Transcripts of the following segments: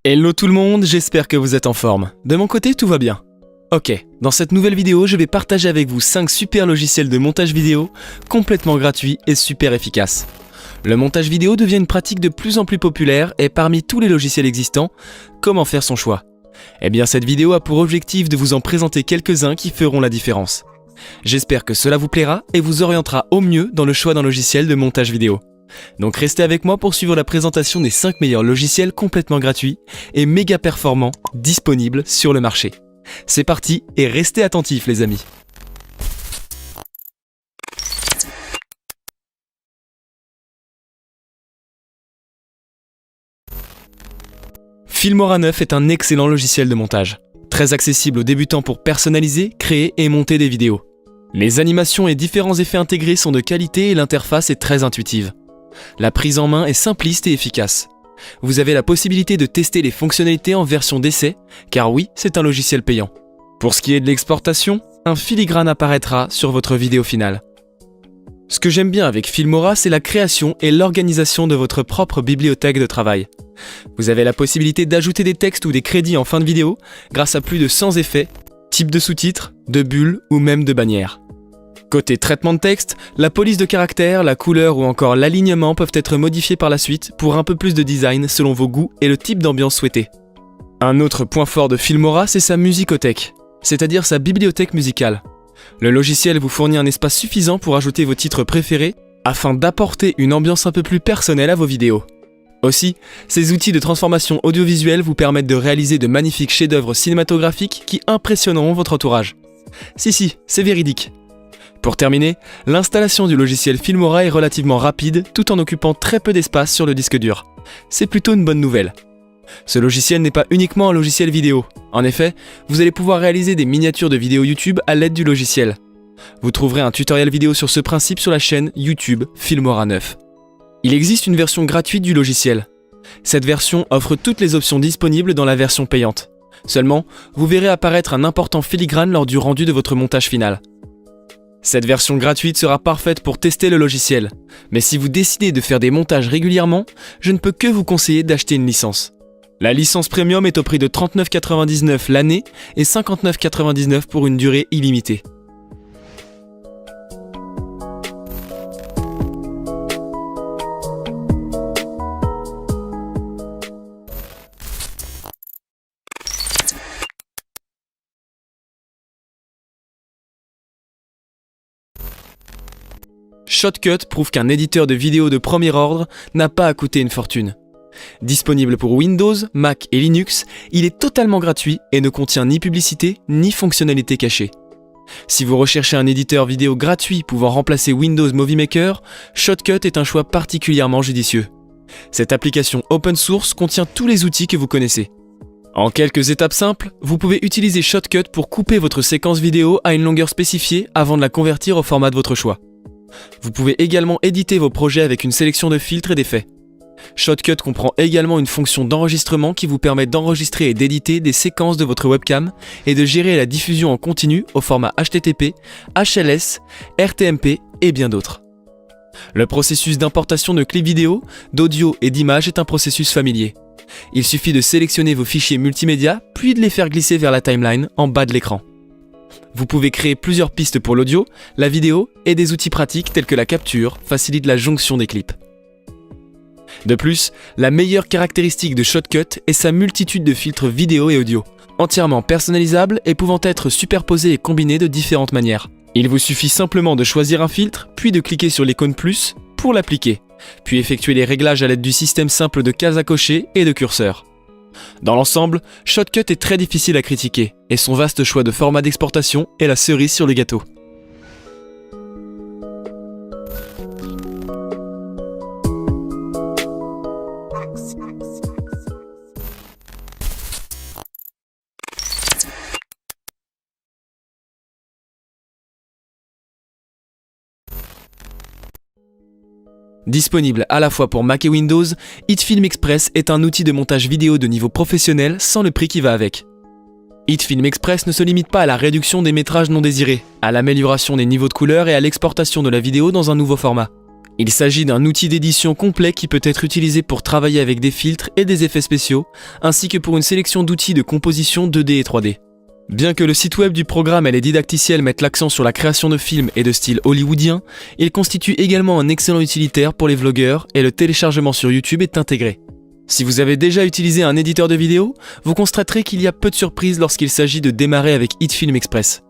Hello tout le monde, j'espère que vous êtes en forme. De mon côté, tout va bien. Ok, dans cette nouvelle vidéo, je vais partager avec vous 5 super logiciels de montage vidéo complètement gratuits et super efficaces. Le montage vidéo devient une pratique de plus en plus populaire et parmi tous les logiciels existants, comment faire son choix? Eh bien cette vidéo a pour objectif de vous en présenter quelques-uns qui feront la différence. J'espère que cela vous plaira et vous orientera au mieux dans le choix d'un logiciel de montage vidéo. Donc restez avec moi pour suivre la présentation des 5 meilleurs logiciels complètement gratuits et méga performants disponibles sur le marché. C'est parti et restez attentifs les amis. Filmora 9 est un excellent logiciel de montage, très accessible aux débutants pour personnaliser, créer et monter des vidéos. Les animations et différents effets intégrés sont de qualité et l'interface est très intuitive. La prise en main est simpliste et efficace. Vous avez la possibilité de tester les fonctionnalités en version d'essai, car oui, c'est un logiciel payant. Pour ce qui est de l'exportation, un filigrane apparaîtra sur votre vidéo finale. Ce que j'aime bien avec Filmora, c'est la création et l'organisation de votre propre bibliothèque de travail. Vous avez la possibilité d'ajouter des textes ou des crédits en fin de vidéo grâce à plus de 100 effets, types de sous-titres, de bulles ou même de bannières. Côté traitement de texte, la police de caractère, la couleur ou encore l'alignement peuvent être modifiés par la suite pour un peu plus de design selon vos goûts et le type d'ambiance souhaité. Un autre point fort de Filmora, c'est sa musicothèque, c'est-à-dire sa bibliothèque musicale. Le logiciel vous fournit un espace suffisant pour ajouter vos titres préférés afin d'apporter une ambiance un peu plus personnelle à vos vidéos. Aussi, ces outils de transformation audiovisuelle vous permettent de réaliser de magnifiques chefs-d'œuvre cinématographiques qui impressionneront votre entourage. Si, c'est véridique. Pour terminer, l'installation du logiciel Filmora est relativement rapide tout en occupant très peu d'espace sur le disque dur. C'est plutôt une bonne nouvelle. Ce logiciel n'est pas uniquement un logiciel vidéo. En effet, vous allez pouvoir réaliser des miniatures de vidéos YouTube à l'aide du logiciel. Vous trouverez un tutoriel vidéo sur ce principe sur la chaîne YouTube Filmora 9. Il existe une version gratuite du logiciel. Cette version offre toutes les options disponibles dans la version payante. Seulement, vous verrez apparaître un important filigrane lors du rendu de votre montage final. Cette version gratuite sera parfaite pour tester le logiciel, mais si vous décidez de faire des montages régulièrement, je ne peux que vous conseiller d'acheter une licence. La licence Premium est au prix de 39,99 € l'année et 59,99 € pour une durée illimitée. Shotcut prouve qu'un éditeur de vidéo de premier ordre n'a pas à coûter une fortune. Disponible pour Windows, Mac et Linux, il est totalement gratuit et ne contient ni publicité ni fonctionnalité cachée. Si vous recherchez un éditeur vidéo gratuit pouvant remplacer Windows Movie Maker, Shotcut est un choix particulièrement judicieux. Cette application open source contient tous les outils que vous connaissez. En quelques étapes simples, vous pouvez utiliser Shotcut pour couper votre séquence vidéo à une longueur spécifiée avant de la convertir au format de votre choix. Vous pouvez également éditer vos projets avec une sélection de filtres et d'effets. Shotcut comprend également une fonction d'enregistrement qui vous permet d'enregistrer et d'éditer des séquences de votre webcam et de gérer la diffusion en continu au format HTTP, HLS, RTMP et bien d'autres. Le processus d'importation de clips vidéo, d'audio et d'images est un processus familier. Il suffit de sélectionner vos fichiers multimédia puis de les faire glisser vers la timeline en bas de l'écran. Vous pouvez créer plusieurs pistes pour l'audio, la vidéo et des outils pratiques tels que la capture facilitent la jonction des clips. De plus, la meilleure caractéristique de Shotcut est sa multitude de filtres vidéo et audio, entièrement personnalisables et pouvant être superposés et combinés de différentes manières. Il vous suffit simplement de choisir un filtre, puis de cliquer sur l'icône plus pour l'appliquer, puis effectuer les réglages à l'aide du système simple de cases à cocher et de curseur. Dans l'ensemble, Shotcut est très difficile à critiquer, et son vaste choix de format d'exportation est la cerise sur le gâteau. Disponible à la fois pour Mac et Windows, HitFilm Express est un outil de montage vidéo de niveau professionnel sans le prix qui va avec. HitFilm Express ne se limite pas à la réduction des métrages non désirés, à l'amélioration des niveaux de couleurs et à l'exportation de la vidéo dans un nouveau format. Il s'agit d'un outil d'édition complet qui peut être utilisé pour travailler avec des filtres et des effets spéciaux, ainsi que pour une sélection d'outils de composition 2D et 3D. Bien que le site web du programme et les didacticiels mettent l'accent sur la création de films et de style hollywoodien, il constitue également un excellent utilitaire pour les vlogueurs et le téléchargement sur YouTube est intégré. Si vous avez déjà utilisé un éditeur de vidéo, vous constaterez qu'il y a peu de surprises lorsqu'il s'agit de démarrer avec HitFilm Express.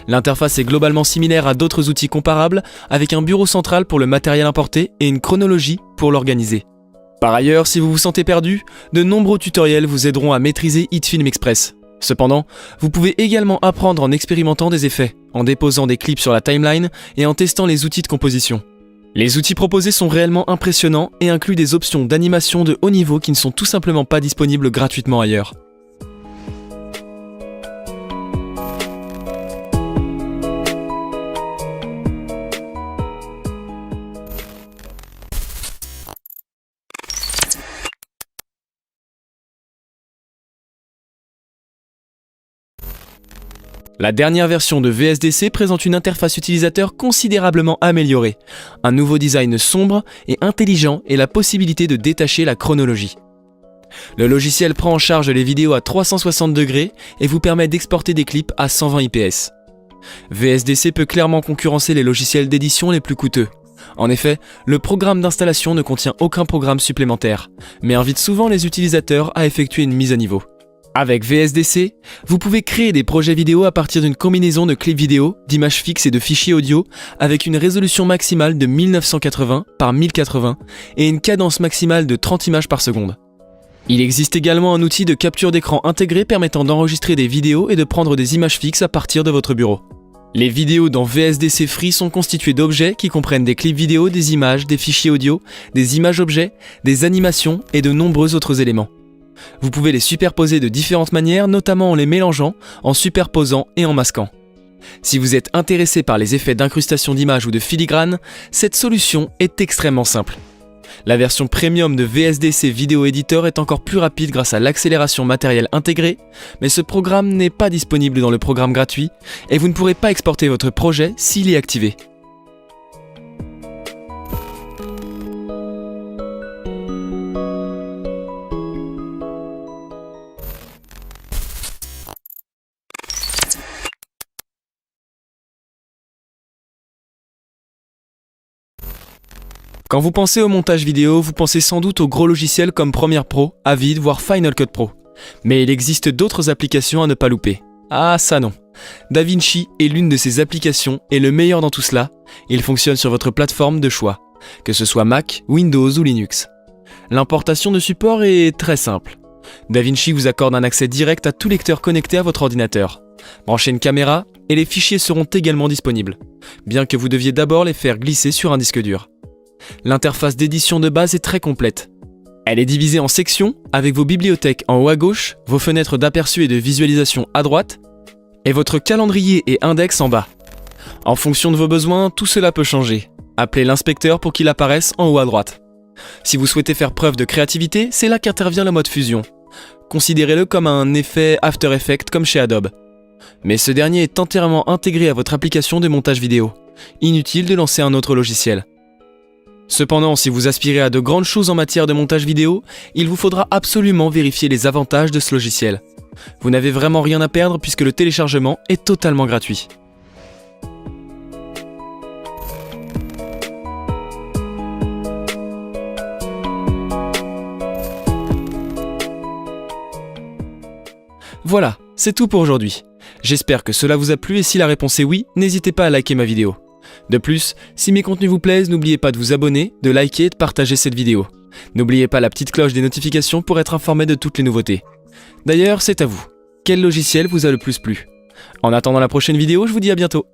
L'interface est globalement similaire à d'autres outils comparables, avec un bureau central pour le matériel importé et une chronologie pour l'organiser. Par ailleurs, si vous vous sentez perdu, de nombreux tutoriels vous aideront à maîtriser HitFilm Express. Cependant, vous pouvez également apprendre en expérimentant des effets, en déposant des clips sur la timeline et en testant les outils de composition. Les outils proposés sont réellement impressionnants et incluent des options d'animation de haut niveau qui ne sont tout simplement pas disponibles gratuitement ailleurs. La dernière version de VSDC présente une interface utilisateur considérablement améliorée, un nouveau design sombre et intelligent et la possibilité de détacher la chronologie. Le logiciel prend en charge les vidéos à 360 degrés et vous permet d'exporter des clips à 120 IPS. VSDC peut clairement concurrencer les logiciels d'édition les plus coûteux. En effet, le programme d'installation ne contient aucun programme supplémentaire, mais invite souvent les utilisateurs à effectuer une mise à niveau. Avec VSDC, vous pouvez créer des projets vidéo à partir d'une combinaison de clips vidéo, d'images fixes et de fichiers audio avec une résolution maximale de 1980 par 1080 et une cadence maximale de 30 images par seconde. Il existe également un outil de capture d'écran intégré permettant d'enregistrer des vidéos et de prendre des images fixes à partir de votre bureau. Les vidéos dans VSDC Free sont constituées d'objets qui comprennent des clips vidéo, des images, des fichiers audio, des images objets, des animations et de nombreux autres éléments. Vous pouvez les superposer de différentes manières, notamment en les mélangeant, en superposant et en masquant. Si vous êtes intéressé par les effets d'incrustation d'images ou de filigrane, cette solution est extrêmement simple. La version premium de VSDC Video Editor est encore plus rapide grâce à l'accélération matérielle intégrée, mais ce programme n'est pas disponible dans le programme gratuit et vous ne pourrez pas exporter votre projet s'il est activé. Quand vous pensez au montage vidéo, vous pensez sans doute aux gros logiciels comme Premiere Pro, Avid, voire Final Cut Pro. Mais il existe d'autres applications à ne pas louper. Ah ça non. DaVinci est l'une de ces applications et le meilleur dans tout cela, il fonctionne sur votre plateforme de choix, que ce soit Mac, Windows ou Linux. L'importation de support est très simple. DaVinci vous accorde un accès direct à tout lecteur connecté à votre ordinateur. Branchez une caméra et les fichiers seront également disponibles, bien que vous deviez d'abord les faire glisser sur un disque dur. L'interface d'édition de base est très complète. Elle est divisée en sections, avec vos bibliothèques en haut à gauche, vos fenêtres d'aperçu et de visualisation à droite, et votre calendrier et index en bas. En fonction de vos besoins, tout cela peut changer. Appelez l'inspecteur pour qu'il apparaisse en haut à droite. Si vous souhaitez faire preuve de créativité, c'est là qu'intervient le mode fusion. Considérez-le comme un effet After Effects comme chez Adobe. Mais ce dernier est entièrement intégré à votre application de montage vidéo. Inutile de lancer un autre logiciel. Cependant, si vous aspirez à de grandes choses en matière de montage vidéo, il vous faudra absolument vérifier les avantages de ce logiciel. Vous n'avez vraiment rien à perdre puisque le téléchargement est totalement gratuit. Voilà, c'est tout pour aujourd'hui. J'espère que cela vous a plu et si la réponse est oui, n'hésitez pas à liker ma vidéo. De plus, si mes contenus vous plaisent, n'oubliez pas de vous abonner, de liker et de partager cette vidéo. N'oubliez pas la petite cloche des notifications pour être informé de toutes les nouveautés. D'ailleurs, c'est à vous. Quel logiciel vous a le plus plu? En attendant la prochaine vidéo, je vous dis à bientôt.